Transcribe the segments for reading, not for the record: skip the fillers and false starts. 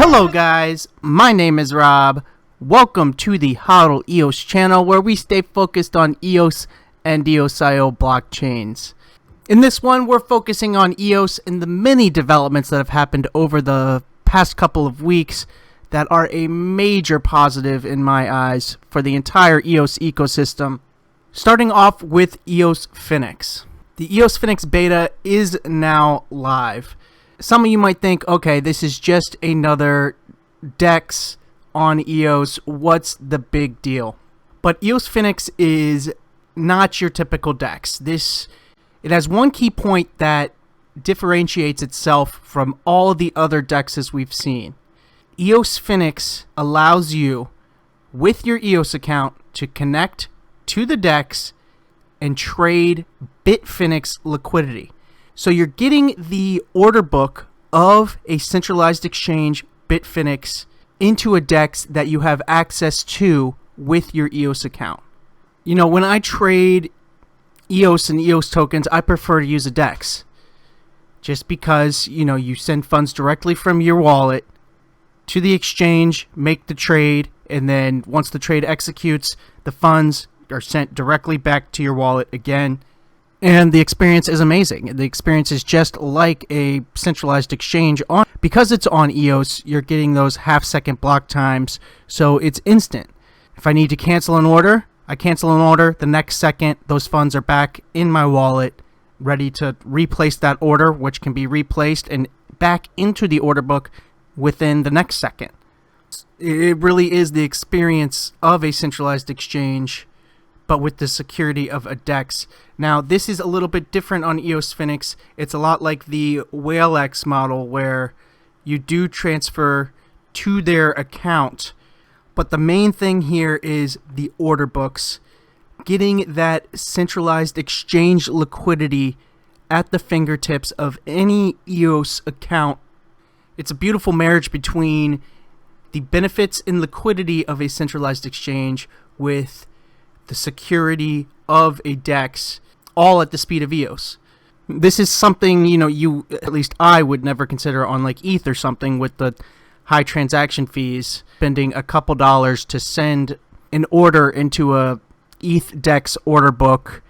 Hello guys, my name is Rob. Welcome to the Hodl EOS channel where we stay focused on EOS and EOSIO blockchains. In this one, we're focusing on EOS and the many developments that have happened over the past couple of weeks that are a major positive in my eyes for the entire EOS ecosystem. Starting off with EOS Phenix. The EOS Phenix beta is now live. Some of you might think, okay, this is just another DEX on EOS. What's the big deal? But EOS Phenix is not your typical DEX. It has one key point that differentiates itself from all the other DEXs we've seen. EOS Phenix allows you, with your EOS account, to connect to the DEX and trade Bitfinex Liquidity. So you're getting the order book of a centralized exchange, Bitfinex, into a DEX that you have access to with your EOS account. You know, when I trade EOS and EOS tokens, I prefer to use a DEX. Just because, you know, you send funds directly from your wallet to the exchange, make the trade, and then once the trade executes, the funds are sent directly back to your wallet again. And the experience is amazing. The experience is just like a centralized exchange. Because it's on EOS, you're getting those half-second block times, so it's instant. If I need to cancel an order, I cancel an order. The next second, those funds are back in my wallet, ready to replace that order, which can be replaced and back into the order book within the next second. It really is the experience of a centralized exchange, but with the security of a DEX. Now, this is a little bit different on EOS Phenix. It's a lot like the WhaleX model where you do transfer to their account, but the main thing here is the order books. Getting that centralized exchange liquidity at the fingertips of any EOS account. It's a beautiful marriage between the benefits and liquidity of a centralized exchange with the security of a DEX, all at the speed of EOS. This is something, you know, at least I would never consider on like ETH or something with the high transaction fees, spending a couple dollars to send an order into a ETH DEX order book,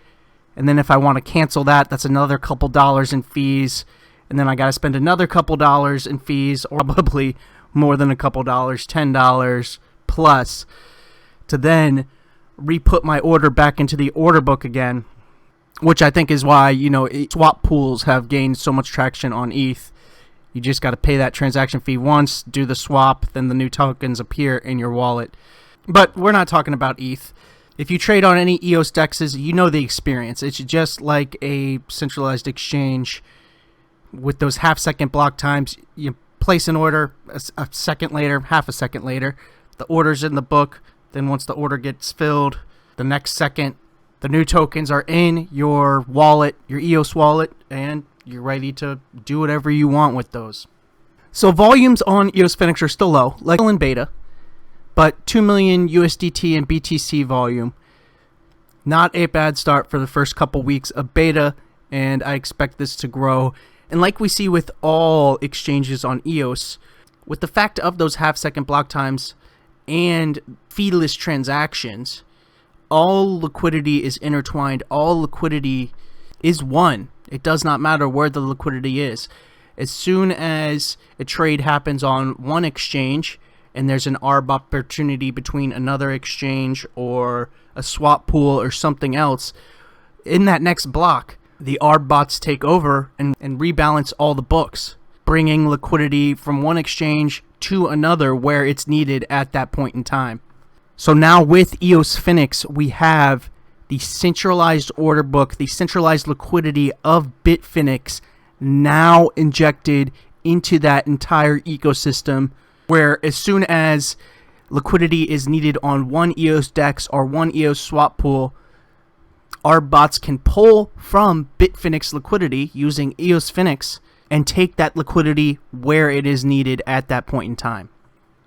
and then if I want to cancel that, that's another couple dollars in fees, and then I got to spend another couple dollars in fees, or probably more than a couple dollars, $10 plus, to then re-put my order back into the order book again, which I think is why, you know, swap pools have gained so much traction on ETH. You just got to pay that transaction fee once, do the swap, then the new tokens appear in your wallet. But we're not talking about ETH. If you trade on any EOS DEXs, you know the experience. It's just like a centralized exchange with those half-second block times. You place an order, a second later, half a second later, the order's in the book. Then once the order gets filled, the next second, the new tokens are in your wallet, your EOS wallet, and you're ready to do whatever you want with those. So volumes on EOS Phenix are still low, like in beta, but 2 million USDT and BTC volume. Not a bad start for the first couple weeks of beta, and I expect this to grow. And like we see with all exchanges on EOS, with the fact of those half-second block times and feeless transactions, all liquidity is intertwined. All liquidity is one. It does not matter where the liquidity is. As soon as a trade happens on one exchange and there's an arb opportunity between another exchange or a swap pool or something else, in that next block, the arb bots take over and rebalance all the books, bringing liquidity from one exchange to another where it's needed at that point in time. So now with EOS Phenix, we have the centralized order book, the centralized liquidity of Bitfinex now injected into that entire ecosystem, where as soon as liquidity is needed on one EOS DEX or one EOS swap pool, our bots can pull from Bitfinex Liquidity using EOS Phenix and take that liquidity where it is needed at that point in time.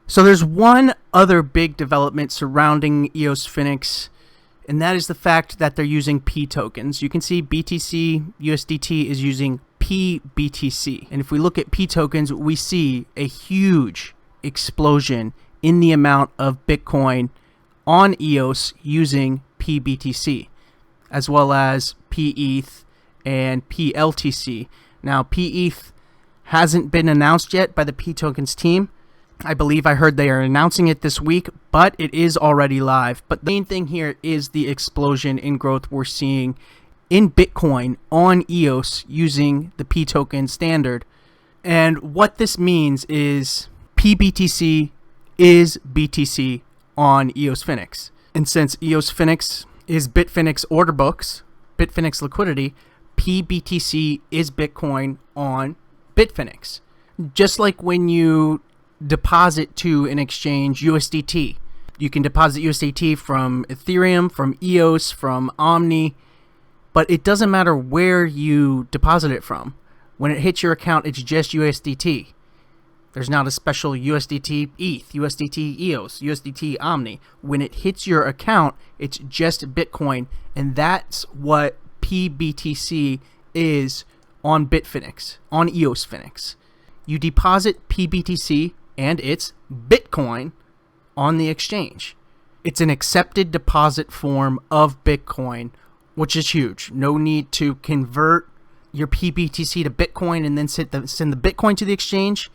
So there's one other big development surrounding EOS Phenix, and that is the fact that they're using pTokens. You can see BTC USDT is using pBTC. And if we look at pTokens, we see a huge explosion in the amount of Bitcoin on EOS using pBTC, as well as pETH and pLTC. Now, pETH hasn't been announced yet by the pTokens team. I believe I heard they are announcing it this week, but it is already live. But the main thing here is the explosion in growth we're seeing in Bitcoin on EOS using the pToken standard. And what this means is pBTC is BTC on EOSfinex. And since EOSfinex is Bitfinex order books, Bitfinex Liquidity, pBTC is Bitcoin on Bitfinex. Just like when you deposit to an exchange USDT, you can deposit USDT from Ethereum, from EOS, from Omni, but it doesn't matter where you deposit it from. When it hits your account, it's just USDT. There's not a special USDT ETH, USDT EOS, USDT Omni. When it hits your account, it's just Bitcoin, and that's what pBTC is on Bitfinex, on EOSfinex. You deposit pBTC and it's Bitcoin on the exchange. It's an accepted deposit form of Bitcoin, which is huge. No need to convert your pBTC to Bitcoin and then send the Bitcoin to the exchange.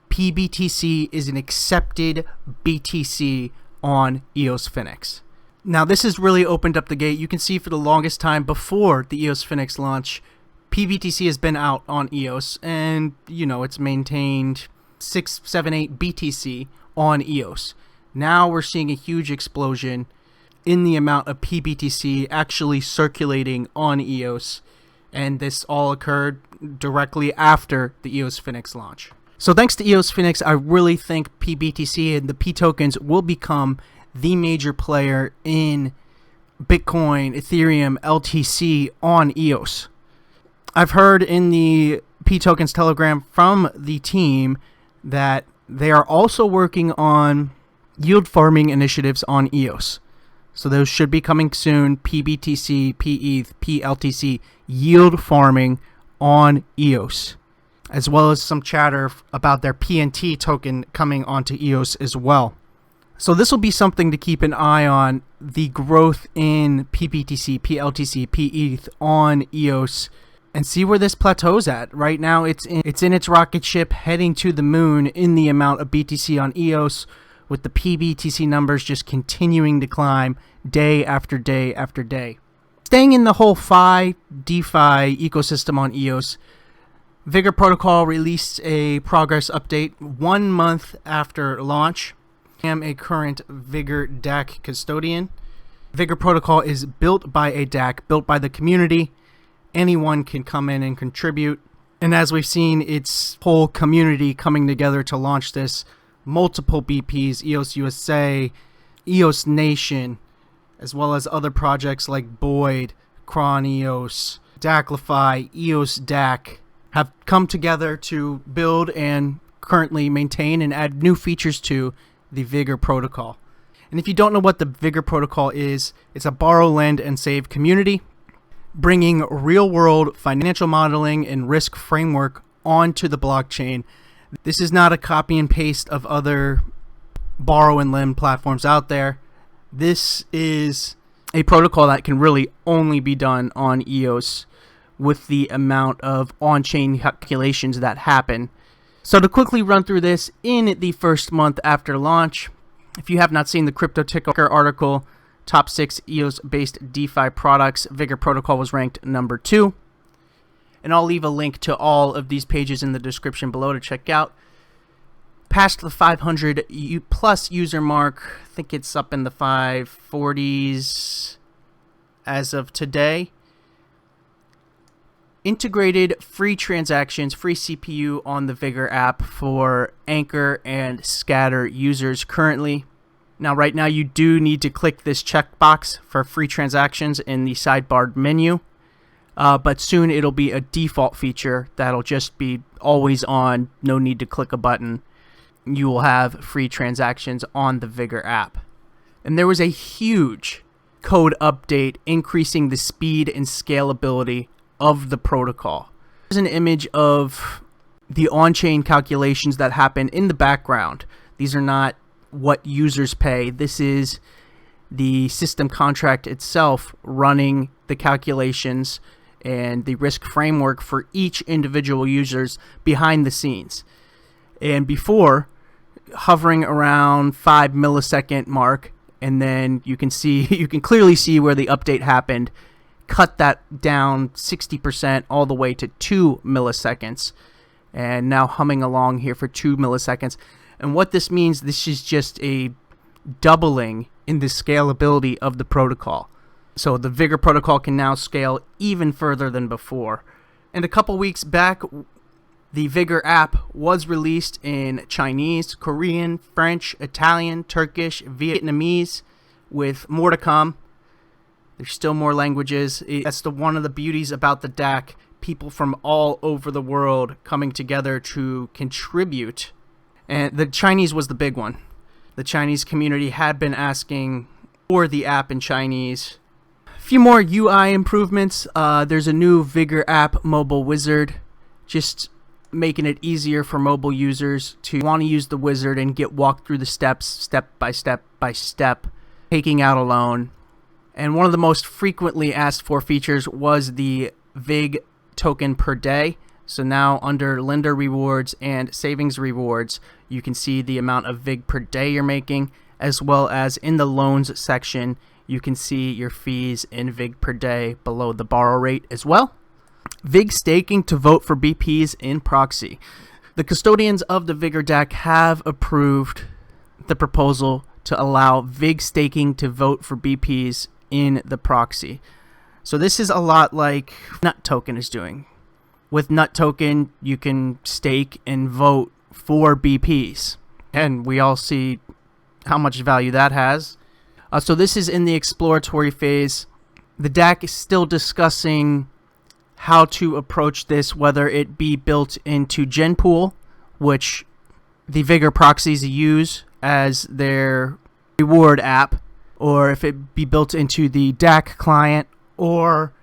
pBTC is an accepted BTC on EOSfinex. Now, this has really opened up the gate. You can see for the longest time before the EOSfinex launch, pBTC has been out on EOS, and it's maintained 6, 7, 8 BTC on EOS. Now we're seeing a huge explosion in the amount of pBTC actually circulating on EOS, and this all occurred directly after the EOSfinex launch. So thanks to EOSfinex, I really think pBTC and the pTokens will become the major player in Bitcoin, Ethereum, LTC on EOS. I've heard in the pTokens Telegram from the team that they are also working on yield farming initiatives on EOS. So those should be coming soon. pBTC, pETH, pLTC, yield farming on EOS, as well as some chatter about their PNT token coming onto EOS as well. So this will be something to keep an eye on, the growth in pBTC, pLTC, pETH on EOS, and see where this plateaus at. Right now it's in its rocket ship heading to the moon in the amount of BTC on EOS, with the pBTC numbers just continuing to climb day after day after day. Staying in the whole DeFi ecosystem on EOS, Vigor Protocol released a progress update 1 month after launch. I am a current Vigor DAC custodian. Vigor Protocol is built by a DAC, built by the community. Anyone can come in and contribute. And as we've seen, its whole community coming together to launch this. Multiple BPs, EOS USA, EOS Nation, as well as other projects like Boyd, Cron EOS, Daclify, EOS DAC, have come together to build and currently maintain and add new features to the Vigor Protocol. And if you don't know what the Vigor Protocol is, it's a borrow, lend, and save community, bringing real-world financial modeling and risk framework onto the blockchain. This is not a copy and paste of other borrow and lend platforms out there. This is a protocol that can really only be done on EOS with the amount of on-chain calculations that happen. So to quickly run through this, in the first month after launch, if you have not seen the Crypto Ticker article, top 6 EOS-based DeFi products, Vigor Protocol was ranked number 2. And I'll leave a link to all of these pages in the description below to check out. Past the 500 plus user mark, I think it's up in the 540s as of today. Integrated free transactions, free CPU on the Vigor app for Anchor and Scatter users currently. Now, right now, you do need to click this checkbox for free transactions in the sidebar menu. But soon it'll be a default feature that'll just be always on, no need to click a button. You will have free transactions on the Vigor app. And there was a huge code update increasing the speed and scalability of the protocol. There's an image of the on-chain calculations that happen in the background. These are not what users pay. This is the system contract itself running the calculations and the risk framework for each individual users behind the scenes. And before, hovering around 5 millisecond mark, and then you can clearly see where the update happened. Cut that down 60% all the way to 2 milliseconds, and now humming along here for 2 milliseconds. And what this means, this is just a doubling in the scalability of the protocol. So the Vigor protocol can now scale even further than before. And a couple weeks back, the Vigor app was released in Chinese, Korean, French, Italian, Turkish, Vietnamese, with more to come. There's still more languages. That's one of the beauties about the DAC. People from all over the world coming together to contribute. And the Chinese was the big one. The Chinese community had been asking for the app in Chinese. A few more UI improvements. There's a new Vigor app mobile wizard, just making it easier for mobile users to want to use the wizard and get walked through the steps, step by step, taking out a loan. And one of the most frequently asked for features was the VIG token per day. So now under lender rewards and savings rewards, you can see the amount of VIG per day you're making, as well as in the loans section, you can see your fees in VIG per day below the borrow rate as well. VIG staking to vote for BPs in proxy. The custodians of the Vigor DAC have approved the proposal to allow VIG staking to vote for BPs in the proxy. So this is a lot like Nut Token is doing. With Nut Token, you can stake and vote for BPs, and we all see how much value that has. So this is in the exploratory phase. The DAC is still discussing how to approach this, whether it be built into Genpool, which the Vigor proxies use as their reward app, or if it be built into the DAC client or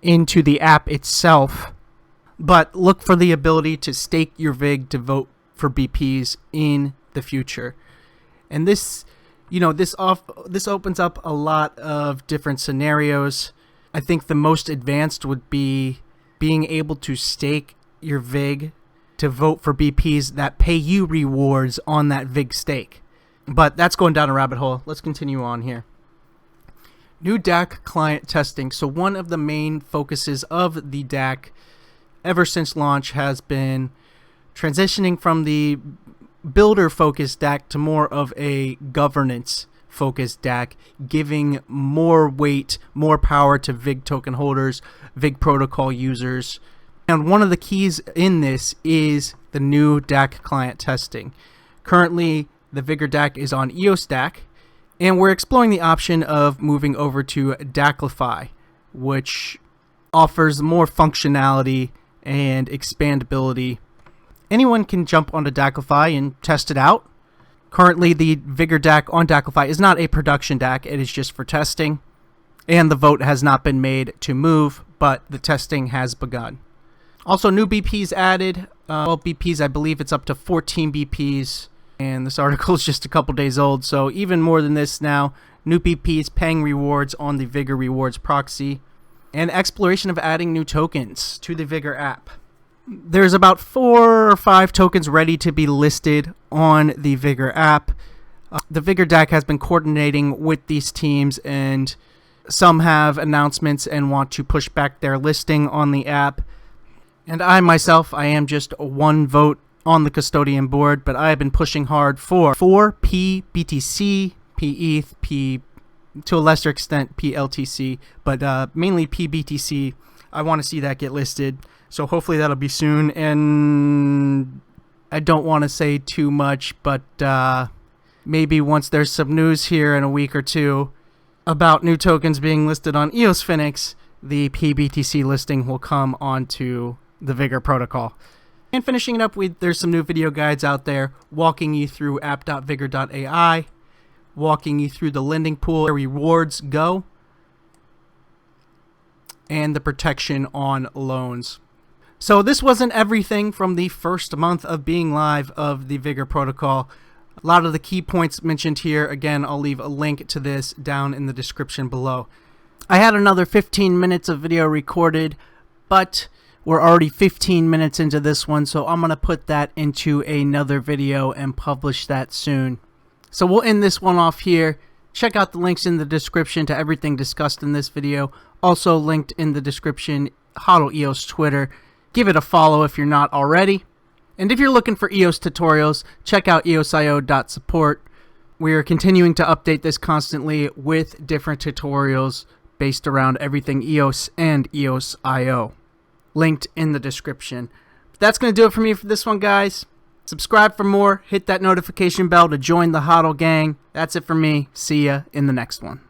into the app itself. But look for the ability to stake your VIG to vote for BPs in the future. And this, this opens up a lot of different scenarios. I think the most advanced would be being able to stake your VIG to vote for BPs that pay you rewards on that VIG stake. But that's going down a rabbit hole. Let's continue on here. New DAC client testing. So one of the main focuses of the DAC ever since launch has been transitioning from the builder-focused DAC to more of a governance-focused DAC, giving more weight, more power to VIG token holders, VIG protocol users. And one of the keys in this is the new DAC client testing. Currently, the Vigor DAC is on EOS DAC, and we're exploring the option of moving over to DAClify, which offers more functionality and expandability. Anyone can jump onto DAClify and test it out. Currently, the Vigor DAC on DAClify is not a production DAC. It is just for testing, and the vote has not been made to move, but the testing has begun. Also, new BPs added. BPs, I believe it's up to 14 BPs, and this article is just a couple days old, so even more than this now. New BPs paying rewards on the Vigor Rewards proxy, and exploration of adding new tokens to the Vigor app. There's about 4 or 5 tokens ready to be listed on the Vigor app. The Vigor DAC has been coordinating with these teams, and some have announcements and want to push back their listing on the app. And I myself, I am just one vote on the custodian board, but I have been pushing hard for pBTC, pETH, to a lesser extent pLTC, but mainly pBTC. I want to see that get listed, so hopefully that'll be soon. And I don't want to say too much, but maybe once there's some news here in a week or two about new tokens being listed on Eos Phenix, the pBTC listing will come onto the Vigor protocol. And finishing it up, there's some new video guides out there walking you through app.vigor.ai, walking you through the lending pool where rewards go, and the protection on loans. So this wasn't everything from the first month of being live of the Vigor Protocol. A lot of the key points mentioned here, again, I'll leave a link to this down in the description below. I had another 15 minutes of video recorded, but we're already 15 minutes into this one, so I'm going to put that into another video and publish that soon. So we'll end this one off here. Check out the links in the description to everything discussed in this video. Also linked in the description, hodleos Twitter. Give it a follow if you're not already. And if you're looking for EOS tutorials, check out eosio.support. We are continuing to update this constantly with different tutorials based around everything EOS and EOS.io. Linked in the description. That's going to do it for me for this one, guys. Subscribe for more. Hit that notification bell to join the HODL gang. That's it for me. See ya in the next one.